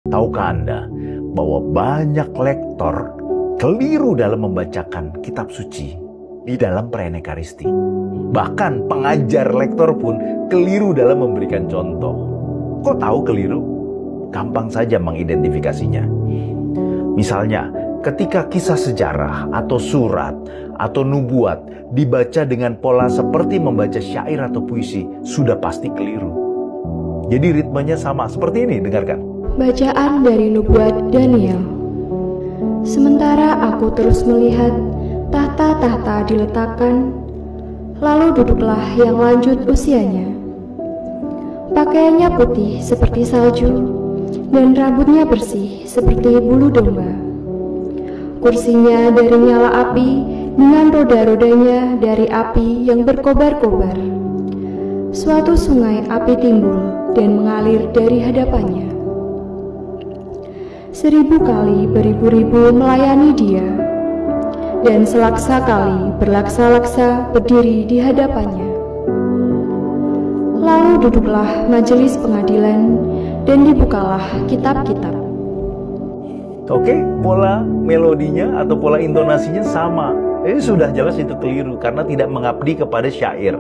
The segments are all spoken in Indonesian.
Tahukah Anda bahwa banyak lektor keliru dalam membacakan kitab suci di dalam perayaan Ekaristi? Bahkan pengajar lektor pun keliru dalam memberikan contoh. Kok tahu keliru? Gampang saja mengidentifikasinya. Misalnya, ketika kisah sejarah atau surat atau nubuat dibaca dengan pola seperti membaca syair atau puisi, sudah pasti keliru. Jadi ritmenya sama seperti ini, dengarkan. Bacaan dari nubuat Daniel. Sementara aku terus melihat tahta-tahta diletakkan, lalu duduklah yang lanjut usianya. Pakaiannya putih seperti salju, dan rambutnya bersih seperti bulu domba. Kursinya dari nyala api, dengan roda-rodanya dari api yang berkobar-kobar. Suatu sungai api timbul dan mengalir dari hadapannya. 1000 kali beribu-ribu melayani dia, dan selaksa kali berlaksa-laksa berdiri di hadapannya. Lalu duduklah majelis pengadilan, dan dibukalah kitab-kitab. Oke, pola melodinya atau pola intonasinya sama. Ini sudah jelas itu keliru karena tidak mengabdi kepada syair.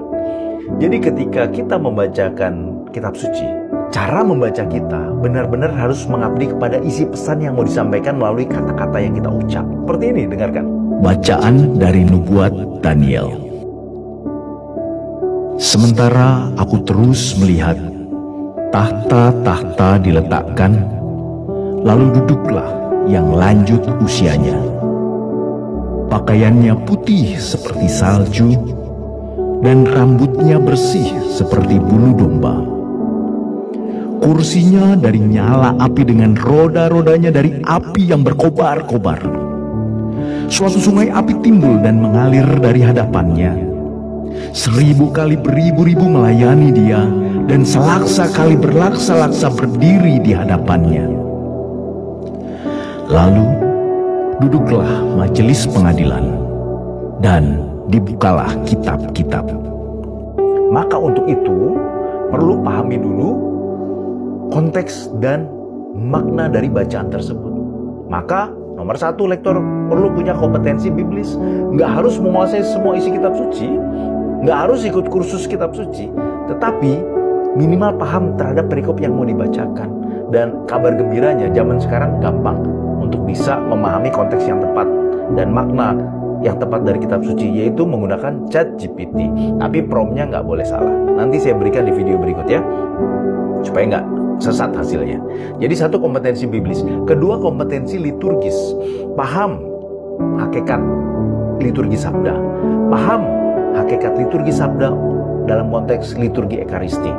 Jadi ketika kita membacakan kitab suci, cara membaca kita benar-benar harus mengabdi kepada isi pesan yang mau disampaikan melalui kata-kata yang kita ucap. Seperti ini, dengarkan. Bacaan dari nubuat Daniel. Sementara aku terus melihat tahta-tahta diletakkan, lalu duduklah yang lanjut usianya. Pakaiannya putih seperti salju, dan rambutnya bersih seperti bulu domba. Kursinya dari nyala api dengan roda-rodanya dari api yang berkobar-kobar. Suatu sungai api timbul dan mengalir dari hadapannya. 1000 kali beribu-ribu melayani dia, dan selaksa kali berlaksa-laksa berdiri di hadapannya. Lalu duduklah majelis pengadilan, dan dibukalah kitab-kitab. Maka untuk itu perlu pahami dulu konteks dan makna dari bacaan tersebut. Maka nomor 1, lektor perlu punya kompetensi biblis. Nggak harus menguasai semua isi kitab suci, nggak harus ikut kursus kitab suci, tetapi minimal paham terhadap perikop yang mau dibacakan. Dan kabar gembiranya, zaman sekarang gampang untuk bisa memahami konteks yang tepat dan makna yang tepat dari kitab suci, yaitu menggunakan ChatGPT. Tapi promptnya nggak boleh salah. Nanti saya berikan di video berikut ya, supaya nggak sesat hasilnya. Jadi 1, kompetensi biblis. 2, kompetensi liturgis. Paham hakikat liturgi sabda. Paham hakikat liturgi sabda dalam konteks liturgi Ekaristi.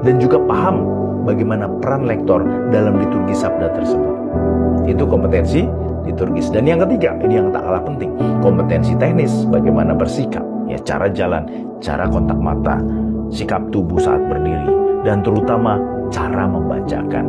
Dan juga paham bagaimana peran lektor dalam liturgi sabda tersebut. Itu kompetensi liturgis. Dan yang ketiga, ini yang tak kalah penting, kompetensi teknis. Bagaimana bersikap, ya, cara jalan, cara kontak mata, sikap tubuh saat berdiri, dan terutama cara membacakan.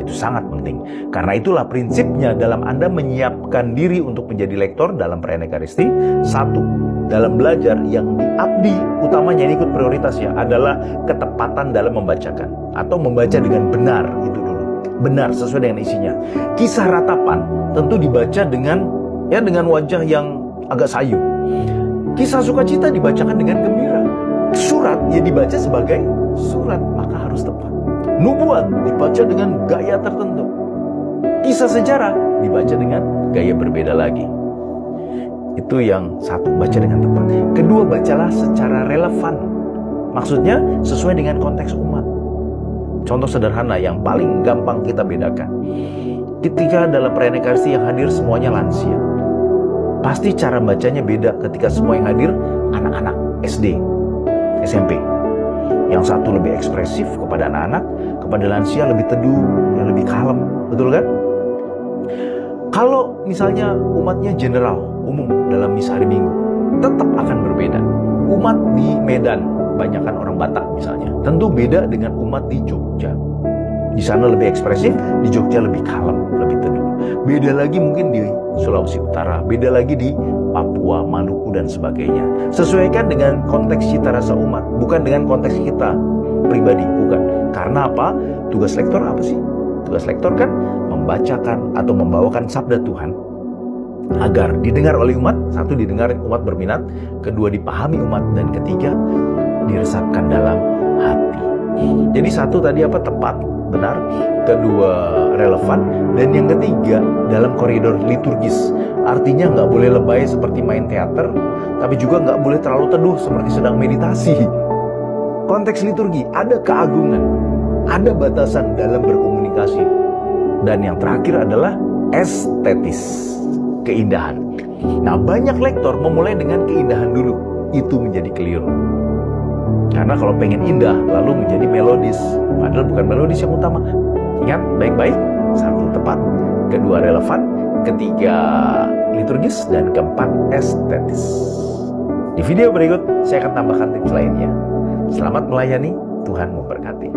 Itu sangat penting. Karena itulah prinsipnya dalam Anda menyiapkan diri untuk menjadi lektor dalam perayaan Ekaristi. 1, dalam belajar yang diabdi utamanya, ini ikut prioritas ya, adalah ketepatan dalam membacakan atau membaca dengan benar. Itu dulu, benar sesuai dengan isinya. Kisah ratapan tentu dibaca dengan wajah yang agak sayu. Kisah sukacita dibacakan dengan gembira. Surat ya dibaca sebagai surat, maka harus tepat. Nubuat dibaca dengan gaya tertentu. Kisah sejarah dibaca dengan gaya berbeda lagi. Itu yang 1, baca dengan tepat. 2, bacalah secara relevan. Maksudnya sesuai dengan konteks umat. Contoh sederhana yang paling gampang kita bedakan. Ketika dalam perayaan Ekaristi yang hadir semuanya lansia, pasti cara bacanya beda ketika semua yang hadir anak-anak SD, SMP. Yang satu lebih ekspresif kepada anak-anak, kepada lansia lebih teduh, yang lebih kalem, betul kan? Kalau misalnya umatnya general, umum dalam misa hari Minggu, tetap akan berbeda. Umat di Medan, banyakkan orang Batak misalnya, tentu beda dengan umat di Jogja. Di sana lebih ekspresif, di Jogja lebih kalem, lebih teduh. Beda lagi mungkin di Sulawesi Utara, beda lagi di Papua, Maluku, dan sebagainya. Sesuaikan dengan konteks cita rasa umat, bukan dengan konteks kita pribadi, bukan. Karena apa? Tugas lektor apa sih? Tugas lektor kan membacakan atau membawakan sabda Tuhan agar didengar oleh umat. Satu, didengar umat berminat. Kedua, dipahami umat. Dan ketiga, diresapkan dalam hati. Jadi satu tadi apa? Tepat, benar. Kedua, relevan. Dan yang ketiga, dalam koridor liturgis. Artinya nggak boleh lebay seperti main teater, tapi juga nggak boleh terlalu teduh seperti sedang meditasi. Konteks liturgi, ada keagungan, ada batasan dalam berkomunikasi. Dan yang terakhir adalah estetis, keindahan. Nah, banyak lektor memulai dengan keindahan dulu. Itu menjadi keliru. Karena kalau pengen indah, lalu menjadi melodis. Padahal bukan melodis yang utama. Ingat baik-baik, satu, tepat. Kedua, relevan. Ketiga, liturgis. Dan keempat, estetis. Di video berikut, saya akan tambahkan tips lainnya. Selamat melayani, Tuhan memberkati.